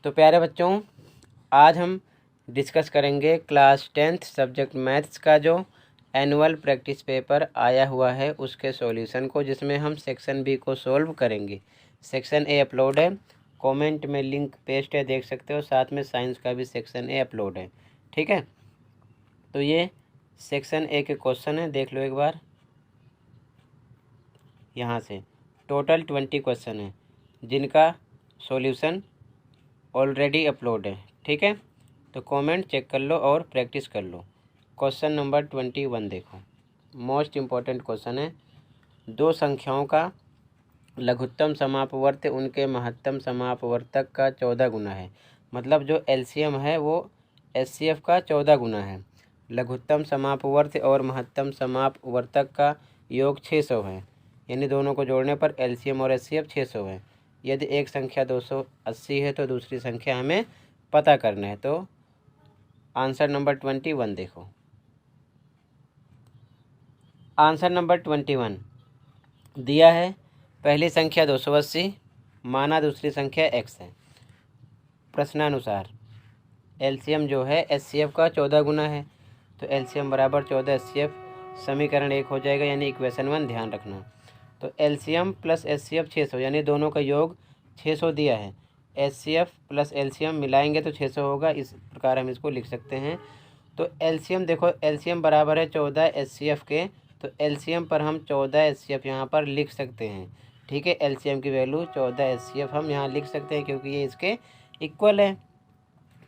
तो प्यारे बच्चों, आज हम डिस्कस करेंगे क्लास 10th सब्जेक्ट मैथ्स का जो एनुअल प्रैक्टिस पेपर आया हुआ है उसके सॉल्यूशन को, जिसमें हम सेक्शन बी को सॉल्व करेंगे। सेक्शन ए अपलोड है, कमेंट में लिंक पेस्ट है, देख सकते हो। साथ में साइंस का भी सेक्शन ए अपलोड है, ठीक है। तो ये सेक्शन ए के क्वेश्चन है, देख लो एक बार। यहाँ से टोटल 20 क्वेश्चन है जिनका सॉल्यूशन ऑलरेडी अपलोड है, ठीक है। तो कमेंट चेक कर लो और प्रैक्टिस कर लो। क्वेश्चन नंबर 21 देखो, मोस्ट इम्पॉर्टेंट क्वेश्चन है। दो संख्याओं का लघुत्तम समापवर्त उनके महत्तम समापवर्तक का 14 गुना है। मतलब जो एलसीएम है वो एचसीएफ का 14 गुना है। लघुत्तम समापवर्त और महत्तम समापवर्तक का योग 600 है, यानी दोनों को जोड़ने पर एलसीएम और एचसीएफ 600 है। यदि एक संख्या 280 है तो दूसरी संख्या हमें पता करना है। तो आंसर नंबर 21 देखो। आंसर नंबर 21 दिया है, पहली संख्या 280 माना दूसरी संख्या x है। प्रश्नानुसार एलसीएम जो है एचसीएफ का 14 गुना है, तो एलसीएम बराबर 14 एचसीएफ, समीकरण 1 हो जाएगा, यानी इक्वेशन 1 ध्यान रखना। तो एलसीएम प्लस एचसीएफ 600, यानी दोनों का योग 600 दिया है। एचसीएफ प्लस एलसीएम मिलाएंगे तो 600 होगा, इस प्रकार हम इसको लिख सकते हैं। तो एलसीएम देखो, एलसीएम बराबर है 14 एचसीएफ के, तो एलसीएम पर हम 14 एचसीएफ यहाँ पर लिख सकते हैं, ठीक है। एलसीएम की वैल्यू 14 एचसीएफ हम यहाँ लिख सकते हैं क्योंकि ये इसके इक्वल है।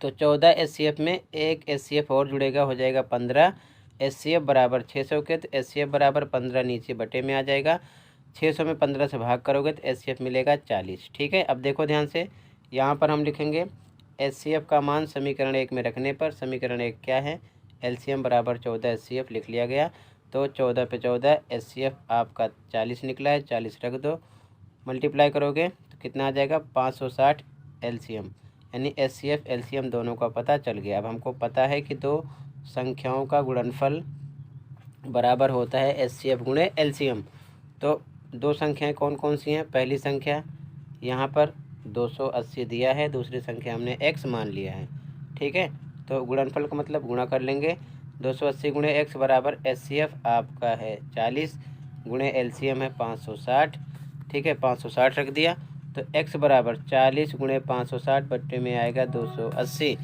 तो 14 एचसीएफ में एक एचसीएफ और जुड़ेगा, हो जाएगा 15 एचसीएफ बराबर 600 के। तो एचसीएफ बराबर 15 नीचे बटे में आ जाएगा, 600 में 15 से भाग करोगे तो एचसीएफ मिलेगा 40, ठीक है। अब देखो ध्यान से, यहाँ पर हम लिखेंगे एचसीएफ का मान समीकरण 1 में रखने पर, समीकरण 1 क्या है, एलसीएम बराबर 14 एचसीएफ लिख लिया गया। तो 14 पे 14 एचसीएफ आपका 40 निकला है, 40 रख दो, मल्टीप्लाई करोगे तो कितना आ जाएगा 560 एलसीएम, यानी एचसीएफ एलसीएम दोनों का पता चल गया। अब हमको पता है कि दो संख्याओं का गुणनफल बराबर होता है एचसीएफ गुणे एलसीएम। तो दो संख्याएं कौन कौन सी हैं, पहली संख्या यहाँ पर 280 दिया है, दूसरी संख्या हमने x मान लिया है, ठीक है। तो गुणनफल का मतलब गुणा कर लेंगे, 280 गुणे x बराबर एचसीएफ आपका है 40 गुणे एलसीएम है 560, ठीक है। 560 रख दिया, तो x बराबर 40 गुणे 560 बट्टे में आएगा 280।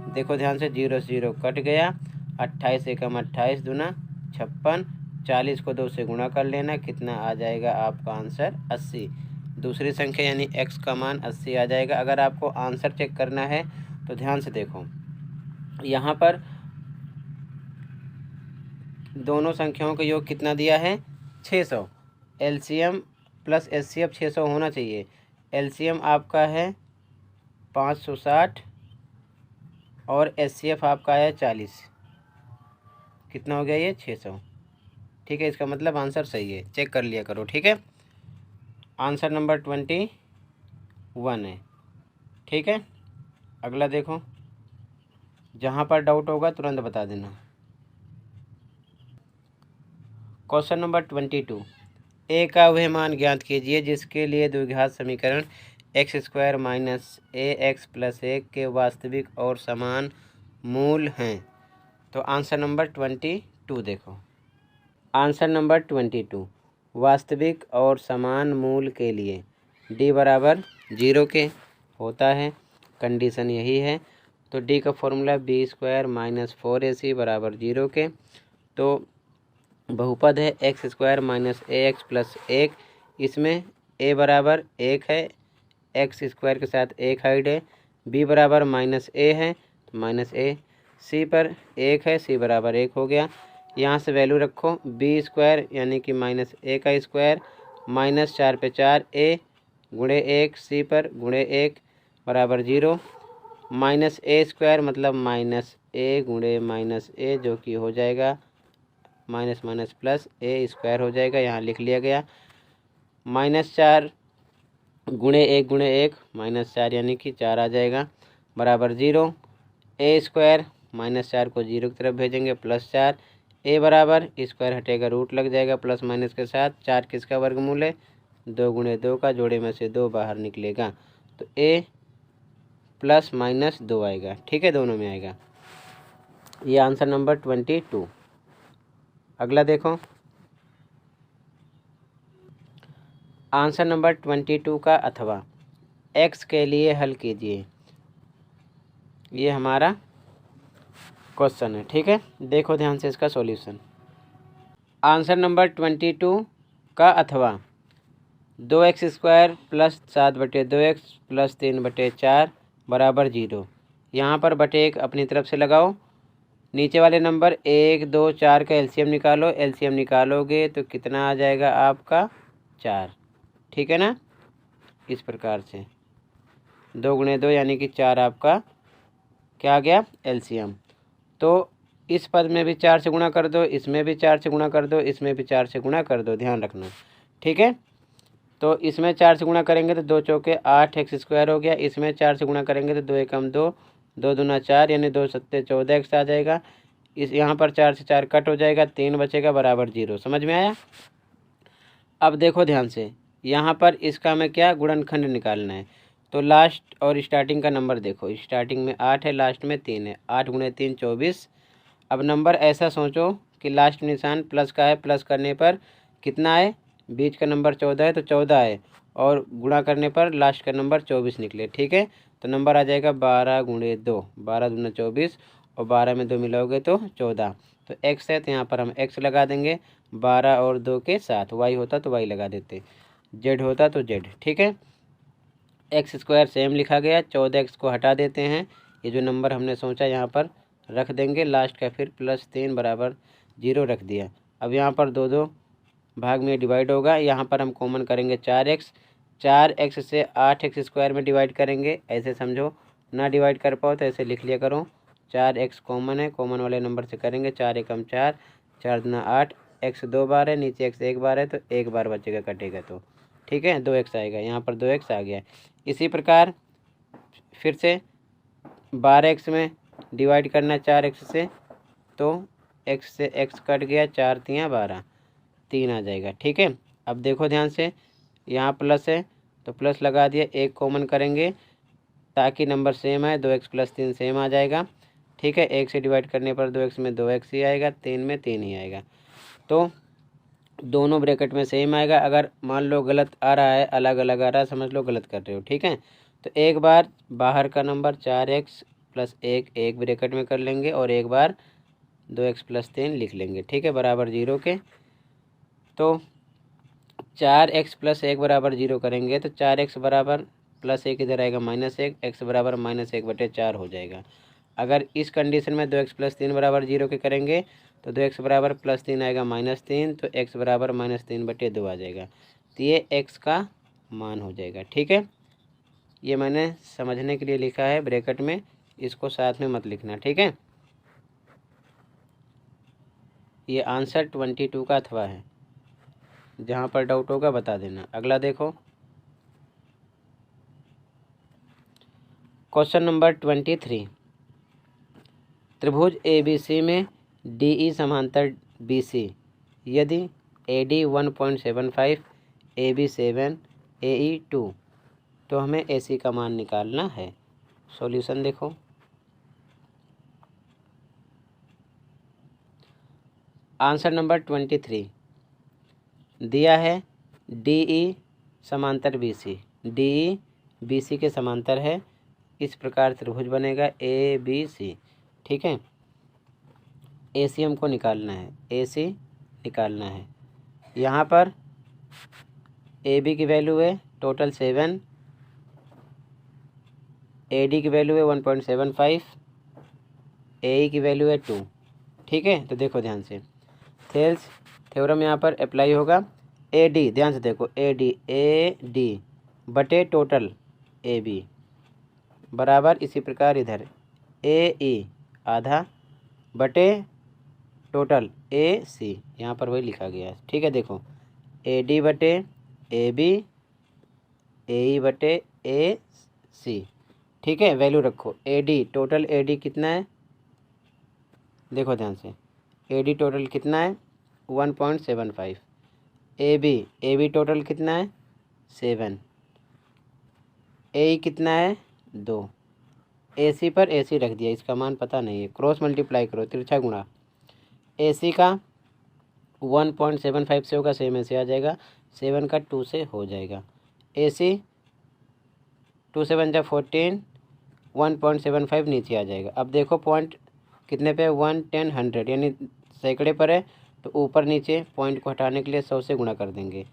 देखो ध्यान से, 0 से 0 कट गया, 28 एकम 28 दूना 56, 40 को 2 से गुणा कर लेना, कितना आ जाएगा आपका आंसर 80। दूसरी संख्या यानी x का मान 80 आ जाएगा। अगर आपको आंसर चेक करना है तो ध्यान से देखो, यहाँ पर दोनों संख्याओं का योग कितना दिया है 600। एलसीएम प्लस एचसीएफ 600 होना चाहिए। एलसीएम आपका है 560 और एचसीएफ आपका है 40, कितना हो गया ये 600, ठीक है। इसका मतलब आंसर सही है, चेक कर लिया करो, ठीक है। आंसर नंबर 21 है, ठीक है। अगला देखो, जहाँ पर डाउट होगा तुरंत बता देना। क्वेश्चन नंबर 22, ए का वह मान ज्ञात कीजिए जिसके लिए द्विघात समीकरण x² माइनस ax प्लस 1 के वास्तविक और समान मूल हैं। तो आंसर नंबर 22 देखो। आंसर नंबर 22, वास्तविक और समान मूल के लिए d बराबर 0 के होता है, कंडीशन यही है। तो d का फॉर्मूला b² माइनस 4ac बराबर 0 के। तो बहुपद है x² माइनस ax प्लस 1, इसमें a बराबर 1 है, x² के साथ 1 हाइड है, b बराबर माइनस a है तो माइनस a, c पर 1 है, c बराबर 1 हो गया। यहाँ से वैल्यू रखो, b² यानी कि माइनस a का स्क्वायर, माइनस 4 पे 4 a गुणे 1, c पर गुणे 1 बराबर 0, माइनस a² मतलब माइनस a गुणे माइनस a, जो कि हो जाएगा माइनस माइनस प्लस a² हो जाएगा, यहाँ लिख लिया गया। माइनस 4 गुणे 1 माइनस 4 यानी कि 4 आ जाएगा बराबर 0, a² माइनस 4 को 0 की तरफ भेजेंगे प्लस 4, a बराबर स्क्वायर हटेगा रूट लग जाएगा प्लस माइनस के साथ, 4 किसका वर्गमूल है 2 गुणे 2 का, जोड़े में से 2 बाहर निकलेगा। तो a प्लस माइनस 2 आएगा। ठीक है, दोनों में आएगा। ये आंसर नंबर 22। अगला देखो, आंसर नंबर 22 का अथवा x के लिए हल कीजिए। ये हमारा क्वेश्चन है। ठीक है, देखो ध्यान से इसका सॉल्यूशन। आंसर नंबर 22 का अथवा 2x² प्लस 7/2x प्लस 3/4 बराबर 0। यहाँ पर बटे 1 अपनी तरफ से लगाओ। नीचे वाले नंबर 1, 2, 4 का एलसीएम निकालो। एलसीएम निकालोगे तो कितना आ जाएगा आपका 4। ठीक है ना, इस प्रकार से 2 × 2 यानी कि 4 आपका क्या आ गया एलसीएम। तो इस पद में भी 4 से गुणा कर दो, इसमें भी 4 से गुणा कर दो, इसमें भी 4 से गुणा कर दो, ध्यान रखना। ठीक है, तो इसमें 4 से गुणा करेंगे तो 2 चौके 8x² हो गया। इसमें 4 से गुणा करेंगे तो 2 एकम 2, 2 दूना 4 यानी 2 सत्ते 14x आ जाएगा। इस यहाँ पर 4 से 4 कट हो जाएगा, 3 बचेगा बराबर 0। समझ में आया? अब देखो ध्यान से, यहाँ पर इसका हमें क्या गुणनखंड निकालना है। तो लास्ट और स्टार्टिंग का नंबर देखो, स्टार्टिंग में 8 है, लास्ट में 3 है। 8 × 3 24। अब नंबर ऐसा सोचो कि लास्ट निशान प्लस का है, प्लस करने पर कितना है, बीच का नंबर 14 है तो 14 है, और गुणा करने पर लास्ट का नंबर 24 निकले। ठीक है, तो नंबर आ जाएगा 12 × 2, 12 दूना 24, और 12 में 2 मिलाओगे तो 14। तो x है तो यहाँ पर हम x लगा देंगे 12 और 2 के साथ। y होता तो y लगा देते, z होता तो z। ठीक है, x² सेम लिखा गया, 14x को हटा देते हैं। ये जो नंबर हमने सोचा यहाँ पर रख देंगे, लास्ट का फिर प्लस 3 बराबर 0 रख दिया। अब यहाँ पर 2 भाग में डिवाइड होगा, यहाँ पर हम कॉमन करेंगे 4x। 4x से 8x² में डिवाइड करेंगे, ऐसे समझो। ना डिवाइड कर पाओ तो ऐसे लिख लिया करो। 4x कॉमन है, कॉमन वाले नंबर से करेंगे। 4 एकम 4, 4 दूना 8, x 2 बार है, नीचे x 1 बार है तो 1 बार बचेगा, कटेगा तो। ठीक है, 2x आएगा, यहाँ पर 2x आ गया। इसी प्रकार फिर से 12x में डिवाइड करना 4x से, तो x से x कट गया, 4 × 12, 3 आ जाएगा। ठीक है, अब देखो ध्यान से, यहाँ प्लस है तो प्लस लगा दिया, 1 कॉमन करेंगे ताकि नंबर सेम है। 2x + 3 सेम आ जाएगा। ठीक है, 1 से डिवाइड करने पर 2x में 2x ही आएगा, 3 में 3 ही आएगा। तो दोनों ब्रैकेट में सेम आएगा। अगर मान लो गलत आ रहा है, अलग अलग आ रहा है, समझ लो गलत कर रहे हो। ठीक है, तो एक बार बाहर का नंबर 4x + 1 एक ब्रैकेट में कर लेंगे, और एक बार 2x + 3 लिख लेंगे। ठीक है, बराबर 0 के। तो 4x + 1 बराबर 0 करेंगे तो 4x बराबर +1 इधर आएगा -1, x बराबर -1/4 हो जाएगा। अगर इस कंडीशन में 2x + 3 बराबर 0 के करेंगे तो 2x बराबर +3 आएगा -3, तो x बराबर -3/2 आ जाएगा। तो ये x का मान हो जाएगा। ठीक है, ये मैंने समझने के लिए लिखा है ब्रैकेट में, इसको साथ में मत लिखना। ठीक है, ये आंसर 22 का अथवा है। जहाँ पर डाउट होगा बता देना। अगला देखो, क्वेश्चन नंबर 23। त्रिभुज ABC में DE समांतर BC यदि AD 1.75, AB 7, AE 2, तो हमें AC का मान निकालना है। सॉल्यूशन देखो, आंसर नंबर 23 दिया है DE समांतर BC। DE BC के समांतर है, इस प्रकार त्रिभुज बनेगा ABC। ठीक है, AC हमको निकालना है, AC निकालना है। यहाँ पर AB की वैल्यू है टोटल 7, AD की वैल्यू है 1.75, AE की वैल्यू है 2। ठीक है, तो देखो ध्यान से, थेल्स थ्योरम यहाँ पर अप्लाई होगा। AD ध्यान से देखो, AD बटे टोटल AB बराबर, इसी प्रकार इधर AE आधा बटे टोटल AC, यहाँ पर वही लिखा गया है। ठीक है, देखो AD बटे AB, AE बटे AC। ठीक है, वैल्यू रखो। AD टोटल AD कितना है, देखो ध्यान से, AD टोटल कितना है 1.75, AB टोटल कितना है 7, AE कितना है 2, AC पर AC रख दिया, इसका मान पता नहीं है, क्रॉस मल्टीप्लाई करो, तिरछा गुणा। AC का 1.75 से होगा, सेम ऐसे आ जाएगा, 7 का 2 से हो जाएगा। AC 2 से 7 जा 14, 1.75 नीचे आ जाएगा। अब देखो पॉइंट कितने पे, 1, 10, 100 यानी सैकड़े पर है, तो ऊपर नीचे पॉइंट को हटाने के लिए 100 से गुणा कर देंगे।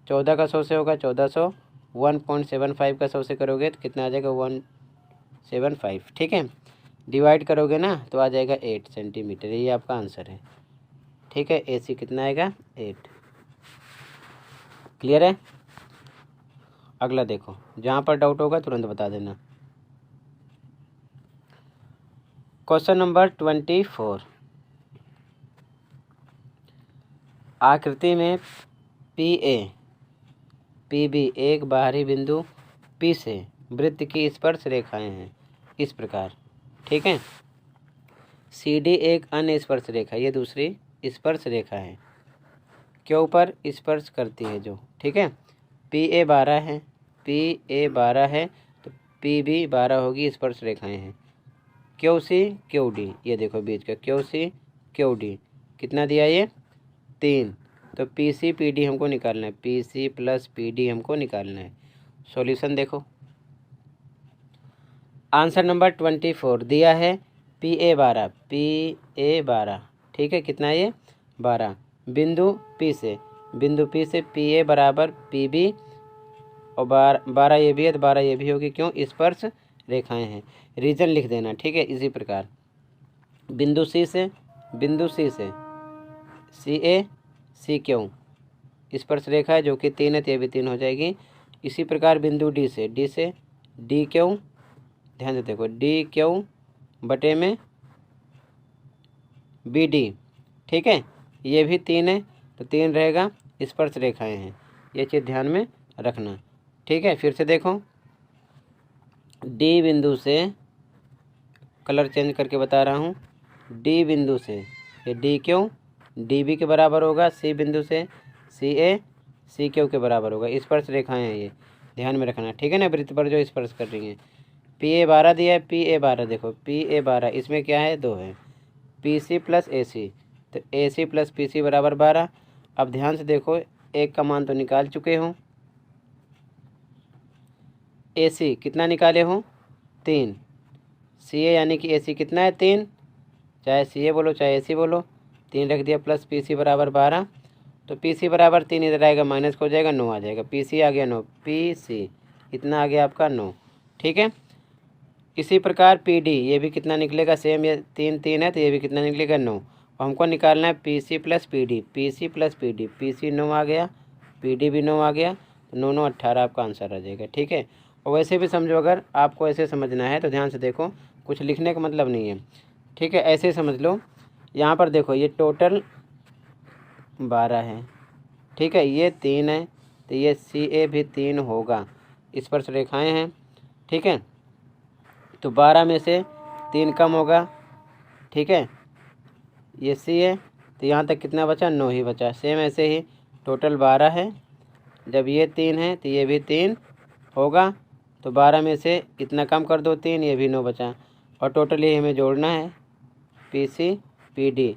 14 का 100 से होगा 1400, 1.75 का 100 से करोगे तो कितना आ जाएगा, 175। ठीक है, डिवाइड करोगे ना तो आ जाएगा 8 सेंटीमीटर, ये आपका आंसर है। ठीक है, AC कितना आएगा, 8। क्लियर है। अगला देखो, जहाँ पर डाउट होगा तुरंत बता देना। Question number 24। आकृति में PB एक बाहरी बिंदु P से वृत्त की स्पर्श रेखाएं हैं इस प्रकार। ठीक है, CD एक अन्य स्पर्श रेखा, ये दूसरी स्पर्श रेखा है, क्यों पर स्पर्श करती है जो। ठीक है, PA 12 है, PA 12 है तो PB 12 होगी, स्पर्श रेखाएं हैं। QC QD, ये देखो बीच का QC QD कितना दिया, ये 3, तो PC PD हमको निकालना है, PC प्लस PD हमको निकालना है। सॉल्यूशन देखो, आंसर नंबर 24 दिया है PA 12। ठीक है, कितना ये 12, बिंदु P से PA बराबर PB और 12 ये भी है तो 12 ये भी होगी, क्यों, स्पर्श रेखाएं हैं। रीजन लिख देना। ठीक है, इसी प्रकार बिंदु C से CA CQ स्पर्श रेखा है जो कि 3 है, तो ये भी 3 हो जाएगी। इसी प्रकार बिंदु D से DQ, ध्यान से देखो, DQ बटे में BD। ठीक है, ये भी 3 है तो 3 रहेगा, स्पर्श रेखाएं हैं, ये चीज़ ध्यान में रखना। ठीक है, फिर से देखो, D बिंदु से, कलर चेंज करके बता रहा हूँ, D बिंदु से ये DQ DB के बराबर होगा, C बिंदु से CA CQ के बराबर होगा, स्पर्श रेखाएं हैं ये, ध्यान में रखना। ठीक है ना, वृत्त पर जो स्पर्श कर रही हैं। PA 12 दिया है, PA 12 देखो, PA 12 इसमें क्या है, 2 है, PC प्लस AC, तो AC प्लस PC बराबर 12। अब ध्यान से देखो, एक का मान तो निकाल चुके हो, AC कितना निकाले हो, 3, CA यानी कि AC कितना है, 3, चाहे CA बोलो चाहे AC बोलो, 3 रख दिया, प्लस PC बराबर 12, तो PC बराबर 3 इधर आएगा, माइनस हो जाएगा, 9 आ जाएगा, PC आ गया 9, PC इतना आ गया आपका 9। ठीक है, इसी प्रकार PD ये भी कितना निकलेगा, सेम, ये 3 है तो ये भी कितना निकलेगा, 9। हमको निकालना है PC प्लस PD, PC 9 आ गया, PD भी 9 आ गया, तो 9 9 18 आपका आंसर आ जाएगा। ठीक है, और वैसे भी समझो, अगर आपको ऐसे समझना है तो ध्यान से देखो, कुछ लिखने का मतलब नहीं है। ठीक है, ऐसे समझ लो, यहाँ पर देखो ये टोटल 12 है। ठीक है, ये 3 है तो ये CA भी 3 होगा, स्पर्श रेखाएं हैं। ठीक है, तो 12 में से 3 कम होगा। ठीक है, ये CA, तो यहाँ तक कितना बचा, 9 ही बचा। सेम ऐसे ही टोटल 12 है, जब ये 3 है तो ये भी 3 होगा, तो 12 में से इतना कम कर दो 3, ये भी 9 बचा, और टोटल ये हमें जोड़ना है, PC PD,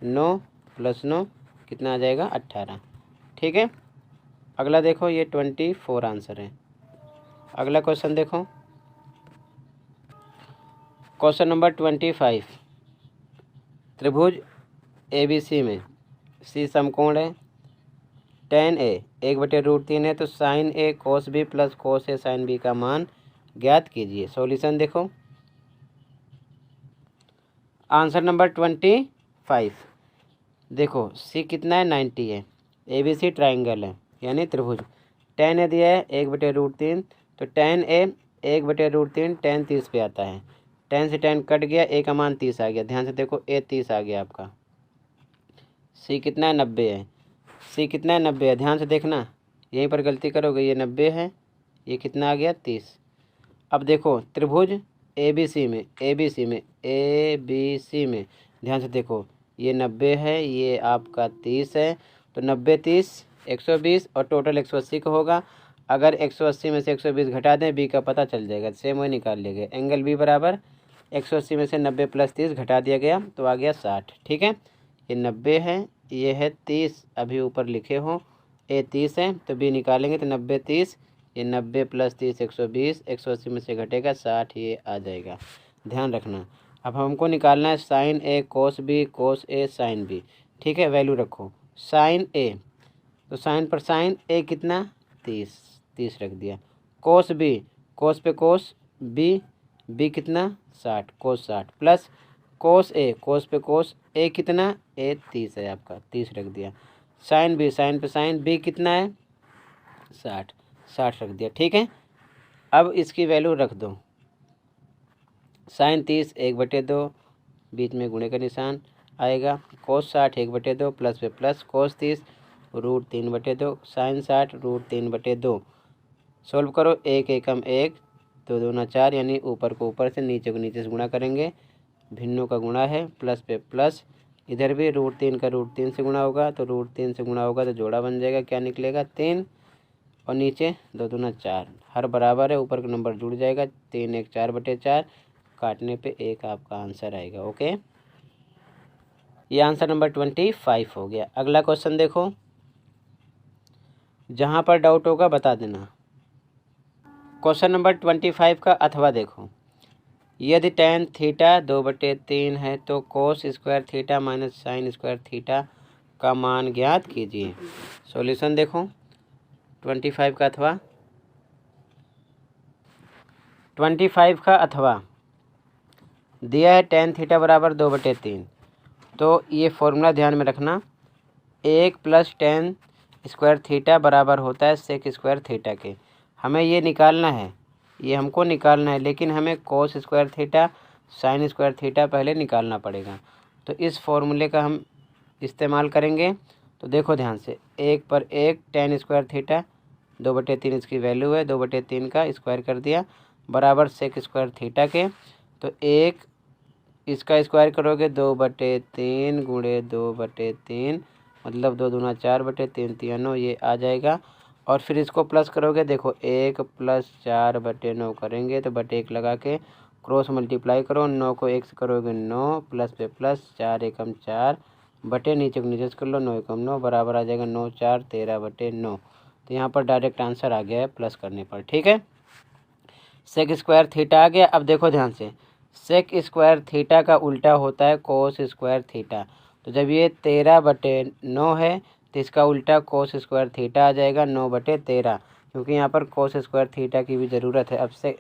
9 प्लस 9 कितना आ जाएगा, 18। ठीक है, अगला देखो, ये 24 आंसर है। अगला क्वेश्चन देखो, क्वेश्चन नंबर 25। त्रिभुज ABC में C समकोण है, tan A 1/√3 है, तो sin A cos B plus cos A sin B का मान ज्ञात कीजिए। सॉल्यूशन देखो, आंसर नंबर 25 देखो, C कितना है, 90 है, ABC ट्राइंगल है यानी त्रिभुज, tan A दिया है 1/√3, तो tan A 1/√3 tan 30 पे आता है, tan से tan कट गया, A का मान 30 आ गया। ध्यान से देखो, A 30 आ गया आपका। C कितना है, 90 है, C कितना है, 90 है, ध्यान से देखना, यहीं पर गलती करोगे, ये 90 है, ये कितना आ गया, 30। अब देखो त्रिभुज ABC में ध्यान से देखो, ये 90 है, ये आपका 30 है, तो 90 30 120 और टोटल 180 का होगा। अगर 180 में से 120 घटा दें बी का पता चल जाएगा, सेम वही निकाल लिया गया। एंगल बी बराबर 180 में से 90 + 30 घटा दिया गया तो आ गया 60। ठीक है, ये 90 है, ये है 30, अभी ऊपर लिखे हो, ए 30 है तो बी निकालेंगे तो 90 30, ये 90 + 30 120, 180 में से घटेगा 60, ये आ जाएगा। ध्यान रखना। अब हमको निकालना है साइन ए कोस बी कोस ए साइन बी। ठीक है, वैल्यू रखो। साइन ए तो साइन पर साइन ए कितना 30 रख दिया। कोस बी कोस पे कोस बी कितना 60 कोस 60 प्लस कोस पे कोस ए कितना ए 30 है आपका 30 रख दिया। साइन पे साइन बी कितना है 60 रख दिया। ठीक है, अब इसकी वैल्यू रख दो। साइन 30 1/2, बीच में गुणे का निशान आएगा। कोस 60 1/2 प्लस पे प्लस कोस 30 √3/2, साइन 60 √3/2। सोल्व करो, 1 एकम 1 2 दूना 4, यानी ऊपर को ऊपर से नीचे को नीचे से गुणा करेंगे। भिन्नों का गुणा है, प्लस पे प्लस, इधर भी √3 का √3 से गुणा होगा तो √3 से गुणा होगा तो जोड़ा बन जाएगा, क्या निकलेगा 3, और नीचे 2 दूना 4, हर बराबर है, ऊपर का नंबर जुड़ जाएगा, 3 1 4/4, काटने पे 1 आपका आंसर आएगा। ओके, ये आंसर नंबर 25 हो गया। अगला क्वेश्चन देखो, जहाँ पर डाउट होगा बता देना। क्वेश्चन नंबर 25 का अथवा देखो, यदि tan थीटा 2/3 है तो cos square theta minus sine square theta का मान ज्ञात कीजिए। सॉल्यूशन देखो 25 का अथवा, 25 का अथवा दिया है tan थीटा बराबर 2/3, तो ये फॉर्मूला ध्यान में रखना, 1 + tan स्क्वायर थीटा बराबर होता है सेक स्क्वायर थीटा के। हमें ये निकालना है, ये हमको निकालना है, लेकिन हमें cos square theta sine square theta पहले निकालना पड़ेगा। तो इस फॉर्मूले का हम इस्तेमाल करेंगे। तो देखो ध्यान से, 1 पर 1 tan स्क्वायर थीटा 2/3 इसकी वैल्यू है, 2/3 का स्क्वायर कर दिया बराबर सेक स्क्वायर थीटा के। तो 1 इसका स्क्वायर करोगे 2/3 गुणे 2/3 मतलब 2 दूना 4/3 3 9, ये आ जाएगा। और फिर इसको प्लस करोगे, देखो 1 + 4/9 करेंगे तो /1 लगा के क्रॉस मल्टीप्लाई करो, 9 को 1 से करोगे 9, प्लस पे प्लस 4 एकम 4 बटे नीचे को नीचे से कर लो 9 एकम 9 बराबर आ जाएगा 9 4 13/9। तो यहाँ पर डायरेक्ट आंसर आ गया है प्लस करने पर। ठीक है, सेक स्क्वायर थीटा आ गया। अब देखो ध्यान से, सेक स्क्वायर थीटा का उल्टा होता है कोस स्क्वायर थीटा। तो जब ये 13/9 है तो इसका उल्टा कोस स्क्वायर थीटा आ जाएगा 9/13, क्योंकि यहाँ पर कोस स्क्वायर थीटा की भी ज़रूरत है। अब से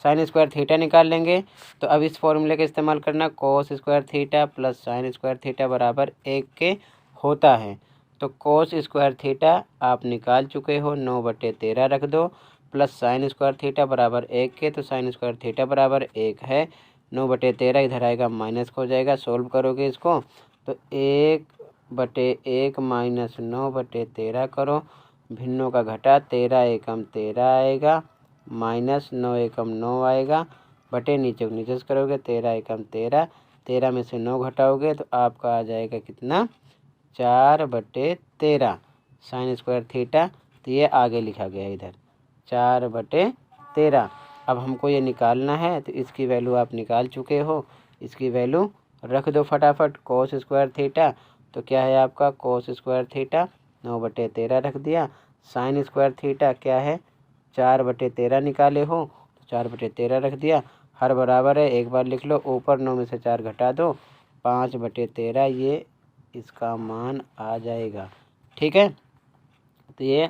साइन स्क्वायर थीटा निकाल लेंगे, तो अब इस फॉर्मूले का इस्तेमाल करना, cos square theta plus sine square theta बराबर 1 के होता है। तो कोस स्क्वायर थीटा आप निकाल चुके हो, 9/13 रख दो, प्लस साइन स्क्वायर थीटा बराबर 1 के, तो साइन स्क्वायर थीटा बराबर 1 है, 9/13 इधर आएगा माइनस हो जाएगा। सोल्व करोगे इसको तो 1/1 माइनस 9/13 करो, भिन्नों का घटा, 13 एकम 13 आएगा, माइनस 9 एकम 9 आएगा, बटे नीचे को नीचे से करोगे 13 एकम 13, 13 में से 9 घटाओगे तो आपका आ जाएगा कितना 4/13 साइन स्क्वायर थीटा। तो ये आगे लिखा गया है इधर 4/13। अब हमको ये निकालना है, तो इसकी वैल्यू आप निकाल चुके हो, इसकी वैल्यू रख दो फटाफट। कोस स्क्वायर थीटा तो क्या है आपका कोस स्क्वायर थीटा 9/13 रख दिया, साइन स्क्वायर थीटा क्या है 4/13 निकाले हो तो 4/13 रख दिया, हर बराबर है, एक बार लिख लो, ऊपर 9 में से 4 घटा दो 5/13, ये इसका मान आ जाएगा। ठीक है, तो ये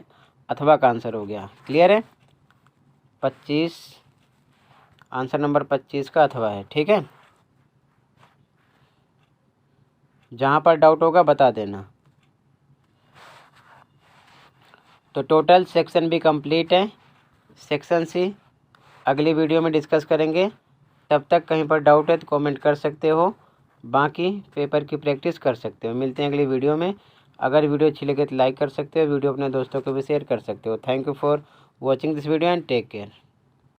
अथवा का आंसर हो गया। क्लियर है, 25 आंसर नंबर 25 का अथवा है। ठीक है, जहाँ पर डाउट होगा बता देना। तो टोटल सेक्शन भी कंप्लीट है, सेक्शन सी अगली वीडियो में डिस्कस करेंगे। तब तक कहीं पर डाउट है तो कमेंट कर सकते हो, बाकी पेपर की प्रैक्टिस कर सकते हो। मिलते हैं अगली वीडियो में। अगर वीडियो अच्छी लगे तो लाइक कर सकते हो, वीडियो अपने दोस्तों को भी शेयर कर सकते हो। Thank you for watching this video and take care.